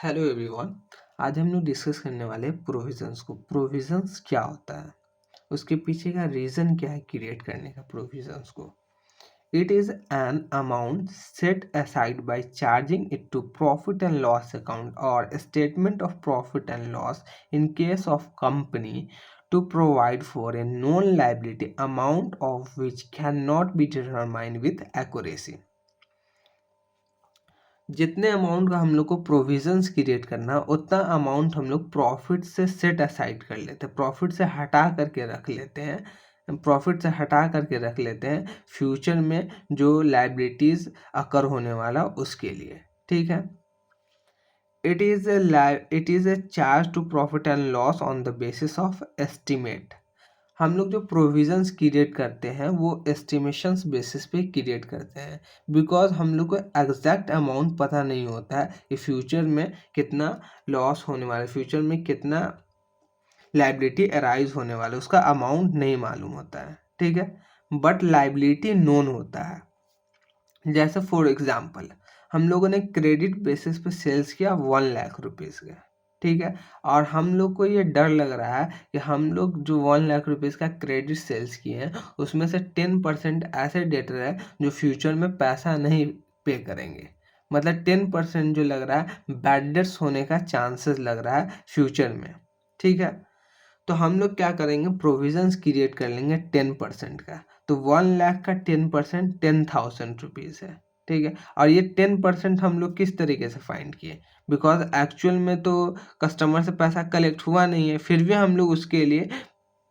Hello everyone. आज हम लोग डिस्कस करने वाले हैं प्रोविजंस को। प्रोविजंस क्या होता है, उसके पीछे का रीज़न क्या है क्रिएट करने का प्रोविजंस को। It is an amount set aside by charging it to profit and loss account और statement of profit and loss in case of company to provide for a known liability amount of which cannot be determined with accuracy। जितने amount का हम लोग को provisions create करना उतना amount हम लोग प्रॉफिट से सेट असाइड कर लेते हैं, प्रॉफिट से हटा करके रख लेते हैं, प्रॉफिट से हटा करके रख लेते हैं फ्यूचर में जो लाइबिलिटीज अकर होने वाला उसके लिए। ठीक है। It is a charge to profit and loss on the basis of estimate. हम लोग जो प्रोविजंस क्रिएट करते हैं वो एस्टिमेशंस बेसिस पे क्रिएट करते हैं, बिकॉज हम लोग को एग्जैक्ट अमाउंट पता नहीं होता है कि फ्यूचर में कितना लॉस होने वाला है, फ्यूचर में कितना लाइबिलिटी अराइज होने वाला है, उसका अमाउंट नहीं मालूम होता है। ठीक है। बट लाइबिलिटी नोन होता है। जैसे फॉर एग्जाम्पल हम लोगों ने क्रेडिट बेसिस पे सेल्स किया 1 लाख रुपीज़ का। ठीक है। और हम लोग को ये डर लग रहा है कि हम लोग जो 1 लाख रुपीज़ का क्रेडिट सेल्स किए हैं उसमें से 10% ऐसे डेटर है जो फ्यूचर में पैसा नहीं पे करेंगे। मतलब 10% जो लग रहा है बैड डेट्स होने का चांसेस लग रहा है फ्यूचर में। ठीक है। तो हम लोग क्या करेंगे, प्रोविजंस क्रिएट कर लेंगे 10% का। तो 1 लाख का 10% 10,000 रुपीज़ है। ठीक है। और ये 10% हम लोग किस तरीके से फाइंड किए, बिकॉज एक्चुअल में तो कस्टमर से पैसा कलेक्ट हुआ नहीं है, फिर भी हम लोग उसके लिए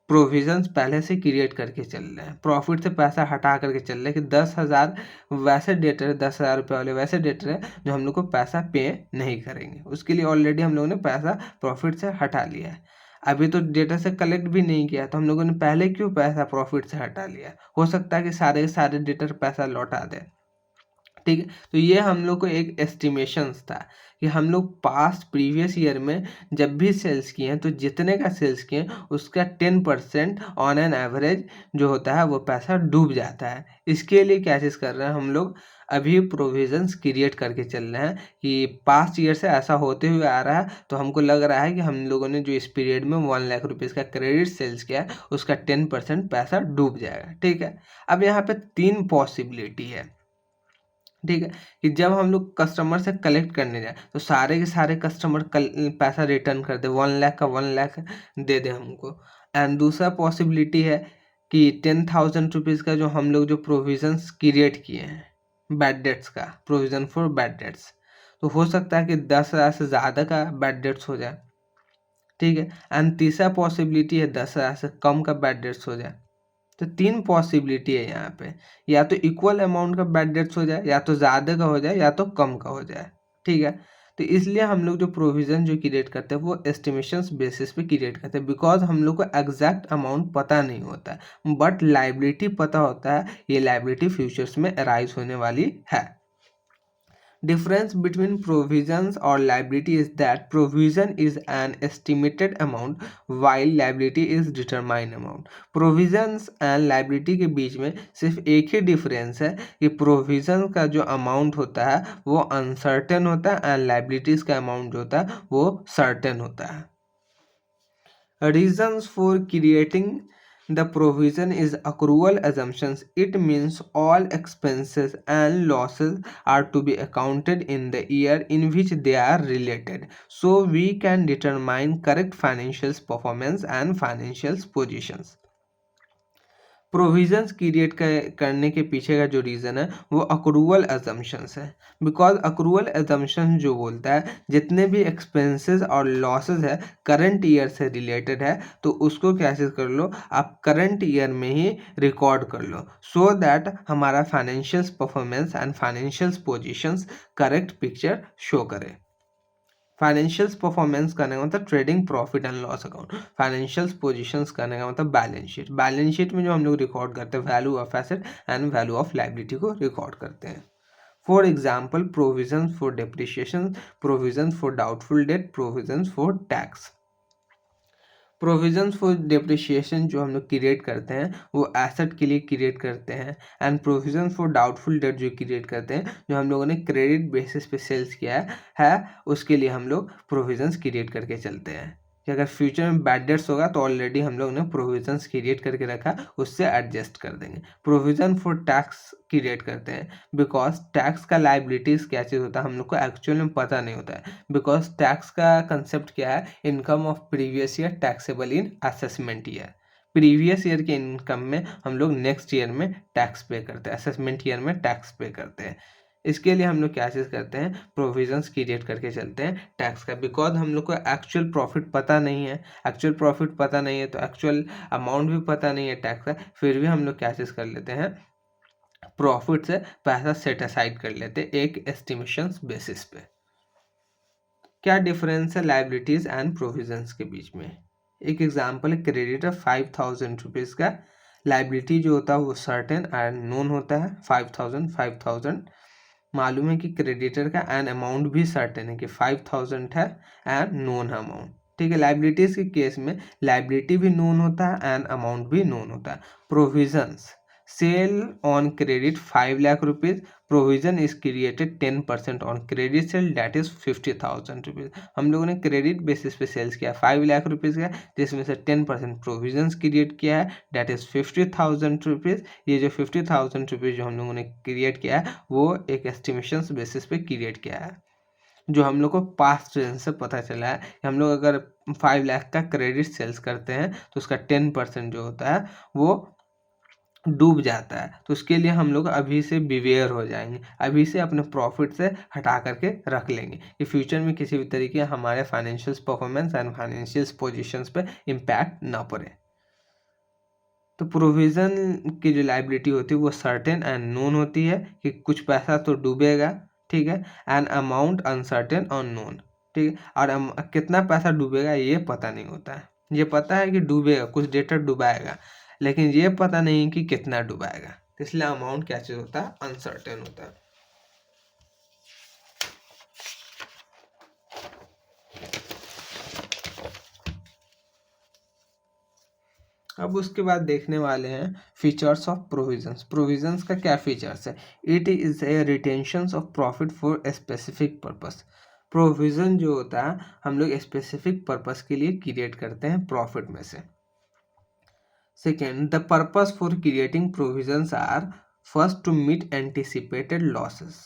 प्रोविजंस पहले से क्रिएट करके चल रहे हैं, प्रॉफिट से पैसा हटा करके चल रहे हैं कि 10,000 वैसे डेटर है, 10,000 रुपये वाले वैसे डेटर है जो हम लोग को पैसा पे नहीं करेंगे, उसके लिए ऑलरेडी हम लोगों ने पैसा प्रॉफिट से हटा लिया है। अभी तो डेटा से कलेक्ट भी नहीं किया, तो हम लोगों ने पहले क्यों पैसा प्रॉफिट से हटा लिया। हो सकता है कि सारे सारे डेटर पैसा लौटा दें। ठीक है। तो ये हम लोग को एक एस्टिमेशंस था कि हम लोग पास्ट प्रीवियस ईयर में जब भी सेल्स किए हैं तो जितने का सेल्स किए हैं उसका 10% ऑन एन एवरेज जो होता है वो पैसा डूब जाता है। इसके लिए क्या चीज़ कर रहे हैं हम लोग, अभी प्रोविजंस क्रिएट करके चल रहे हैं कि पास्ट ईयर से ऐसा होते हुए आ रहा है, तो हमको लग रहा है कि हम लोगों ने जो इस पीरियड में 1 लाख रुपीज़ का क्रेडिट सेल्स किया है उसका 10% पैसा डूब जाएगा। ठीक है। अब यहाँ पे 3 पॉसिबिलिटी है। ठीक है। कि जब हम लोग कस्टमर से कलेक्ट करने जाए तो सारे के सारे कस्टमर पैसा रिटर्न कर दे, 1 लाख का 1 लाख दे दे हमको। एंड दूसरा पॉसिबिलिटी है कि 10,000 रुपीज़ का जो हम लोग जो प्रोविजंस क्रिएट किए हैं बैड डेट्स का, प्रोविजन फॉर बैड डेट्स, तो हो सकता है कि 10,000 से ज़्यादा का बैड डेट्स हो जाए। ठीक है। एंड तीसरा पॉसिबिलिटी है 10,000 से कम का बैड डेट्स हो जाए। तो 3 पॉसिबिलिटी है यहाँ पे, या तो इक्वल अमाउंट का बैड डेट्स हो जाए, या तो ज़्यादा का हो जाए, या तो कम का हो जाए। ठीक है। तो इसलिए हम लोग जो प्रोविज़न जो क्रिएट करते हैं वो एस्टिमेशंस बेसिस पे क्रिएट करते हैं, बिकॉज हम लोग को एग्जैक्ट अमाउंट पता नहीं होता है, बट लाइबिलिटी पता होता है, ये लाइबिलिटी फ्यूचर्स में अराइज होने वाली है। Difference between provisions or liability is that provision is an estimated amount while liability is determined amount। provisions and liability के बीच में सिर्फ एक ही डिफरेंस है कि provision का जो अमाउंट होता है वो अनसर्टेन होता है एंड liabilities का अमाउंट जो होता है वो सर्टेन होता है। Reasons for creating the provision is accrual assumptions. It means all expenses and losses are to be accounted in the year in which they are related, so we can determine correct financial performance and financial positions। Provisions create करने के पीछे का जो reason है वो accrual assumptions है, because accrual assumption जो बोलता है जितने भी एक्सपेंसेस और लॉसेस है करंट ईयर से रिलेटेड है तो उसको कैसे कर लो, आप करंट ईयर में ही रिकॉर्ड कर लो, सो दैट हमारा financial performance and financial positions correct picture show करे। फाइनेंशियल परफॉर्मेंस करने का मतलब trading profit and loss account, financial positions करने का मतलब बैलेंस शीट, बैलेंस शीट में जो हम लोग रिकॉर्ड करते हैं value of asset and value of liability को रिकॉर्ड करते हैं। For example provision for depreciation, provision for doubtful debt, provision for tax. Provisions for depreciation जो हम लोग क्रिएट करते हैं वो एसेट के लिए क्रिएट करते हैं, and provision for doubtful debt जो क्रिएट करते हैं जो हम लोगों ने क्रेडिट बेसिस पे सेल्स किया है उसके लिए हम लोग प्रोविजंस क्रिएट करके चलते हैं कि अगर फ्यूचर में बैड डेट्स होगा तो ऑलरेडी हम लोग ने प्रोविजंस क्रिएट करके रखा, उससे एडजस्ट कर देंगे। प्रोविजन फॉर टैक्स क्रिएट करते हैं बिकॉज टैक्स का लाइबिलिटीज़ क्या चीज़ होता है हम लोग को एक्चुअल में पता नहीं होता है, बिकॉज टैक्स का कंसेप्ट क्या है, income of previous year taxable in assessment year. Previous year के इनकम में हम लोग नेक्स्ट ईयर में टैक्स पे करते हैं, असेसमेंट ईयर में टैक्स पे करते हैं। इसके लिए हम लोग क्या चीज़ करते हैं, प्रोविजंस क्रिएट करके चलते हैं टैक्स का, बिकॉज हम लोग को एक्चुअल प्रॉफिट पता नहीं है। एक्चुअल प्रॉफिट पता नहीं है तो एक्चुअल अमाउंट भी पता नहीं है टैक्स का, फिर भी हम लोग क्या चीज़ कर लेते हैं, प्रॉफिट से पैसा सेट असाइड कर लेते हैं एक एस्टिमेशंस बेसिस पे। क्या डिफरेंस है लाइबिलिटीज एंड प्रोविजंस के बीच में? एक एग्जांपल है, क्रेडिट है 5000 रुपीज़ का, लाइबिलिटी जो होता है वो सर्टेन एंड नोन होता है 5000 मालूम है कि क्रेडिटर का एंड अमाउंट भी सर्टेन है कि 5000 है एंड नोन है अमाउंट। ठीक है, लाइबिलिटीज के केस में लाइबिलिटी भी नोन होता है एंड अमाउंट भी नोन होता है। Provisions, sale on credit 5 lakh rupees, provision is created 10% on credit sale that is 50,000 rupees. हम लोगों ने क्रेडिट बेसिस पे सेल्स किया 5 लाख रुपीज़ का, जिसमें से 10% प्रोविजंस क्रिएट किया है दैट इज 50,000 रुपीज़। ये जो 50,000 रुपीज़ जो हम लोगों ने क्रिएट किया है वो एक एस्टिमेशन बेसिस पे क्रिएट किया है, जो हम लोग को पास्ट रीजन से पता चला है कि हम लोग अगर 5 लाख का क्रेडिट सेल्स करते हैं तो उसका 10% जो होता है वो डूब जाता है। तो उसके लिए हम लोग अभी से बिवेयर हो जाएंगे, अभी से अपने प्रॉफिट से हटा करके रख लेंगे कि फ्यूचर में किसी भी तरीके हमारे financial performance and financial positions पे इम्पैक्ट ना पड़े। तो प्रोविज़न की जो लाइबिलिटी होती है वो सर्टेन एंड नोन होती है कि कुछ पैसा तो डूबेगा, ठीक है, एंड अमाउंट अनसर्टेन और नोन, ठीक है, और कितना पैसा डूबेगा ये पता नहीं होता है। ये पता है कि डूबेगा, कुछ डेटा डुबाएगा, लेकिन ये पता नहीं कि कितना डुबाएगा, तो इसलिए अमाउंट क्या चीज़ होता है, अनसर्टेन होता है। अब उसके बाद देखने वाले हैं फीचर्स ऑफ प्रोविजंस। प्रोविजंस का क्या फीचर्स है? It is a retention of profit for a specific purpose. Provision जो होता है हम लोग स्पेसिफिक पर्पस के लिए क्रिएट करते हैं प्रॉफिट में से। Second, the purpose for creating provisions are first to meet anticipated losses.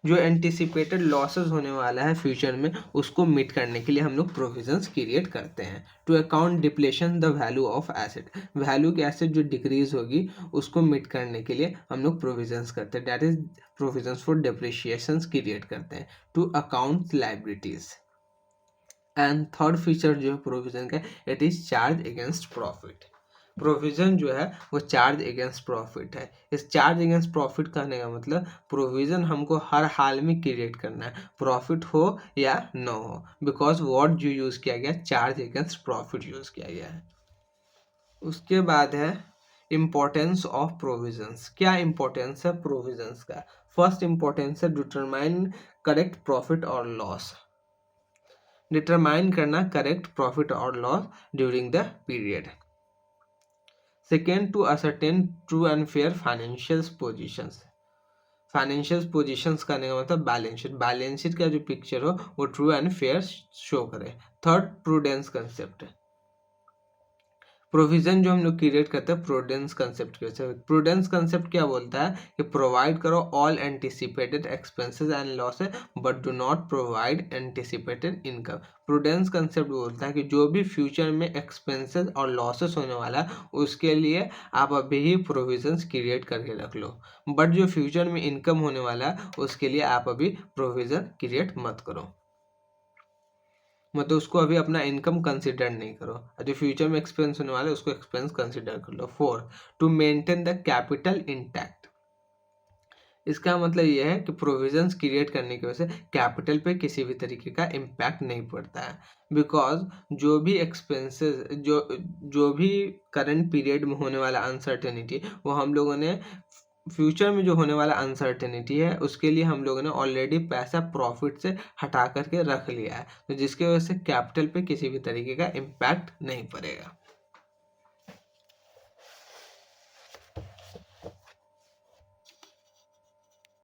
जो एंटिसिपेटेड लॉसेस होने वाला है फ्यूचर में उसको मीट करने के लिए हम लोग प्रोविजंस क्रिएट करते हैं। To account depletion the value of asset, value की एसेट जो डिक्रीज होगी उसको मीट करने के लिए हम लोग प्रोविजंस करते हैं, that is provisions for depreciation create करते हैं। To account liabilities. And third feature जो है प्रोविजन का, it is charge against profit. Provision जो है वो चार्ज अगेंस्ट प्रॉफिट है। इस चार्ज अगेंस्ट प्रॉफिट कहने का मतलब प्रोविजन हमको हर हाल में क्रिएट करना है, प्रॉफिट हो या न हो, बिकॉज वर्ड जो यूज किया गया चार्ज अगेंस्ट प्रॉफिट यूज किया गया है। उसके बाद है इम्पोर्टेंस ऑफ प्रोविजंस। क्या इम्पोर्टेंस है प्रोविजंस का? फर्स्ट इम्पोर्टेंस है डिटरमाइन करेक्ट प्रॉफिट और लॉस, डिटरमाइन करना करेक्ट प्रॉफिट और loss during the period. Second, to ascertain true and fair financial positions. Financial positions करने का मतलब बैलेंस शीट, बैलेंस शीट का जो पिक्चर हो वो ट्रू एंड फेयर शो करे। Third, prudence concept. प्रोविजन जो हम लोग क्रिएट करते हैं प्रूडेंस कंसेप्ट के वजह से। प्रूडेंस कंसेप्ट क्या बोलता है कि प्रोवाइड करो all anticipated expenses and losses but do not provide anticipated income. Prudence concept बोलता है कि जो भी फ्यूचर में एक्सपेंसेस और लॉसेस होने वाला है उसके लिए आप अभी ही प्रोविजंस क्रिएट करके रख लो, बट जो फ्यूचर में इनकम होने वाला है उसके लिए आप अभी प्रोविजन क्रिएट मत करो, मतलब उसको अभी अपना इनकम कंसिडर नहीं करो, जो फ्यूचर में एक्सपेंस होने वाला है उसको एक्सपेंस कंसिडर कर लो। 4, to maintain the capital intact. इसका मतलब यह है कि प्रोविजंस क्रिएट करने की वजह से कैपिटल पे किसी भी तरीके का इम्पैक्ट नहीं पड़ता है, बिकॉज जो भी एक्सपेंसेस जो भी करंट पीरियड में होने वाला अनसर्टेनिटी वो हम लोगों ने फ्यूचर में जो होने वाला अनसर्टेनिटी है उसके लिए हम लोगों ने ऑलरेडी पैसा प्रॉफिट से हटा करके रख लिया है, तो जिसकी वजह से कैपिटल पे किसी भी तरीके का इम्पैक्ट नहीं पड़ेगा।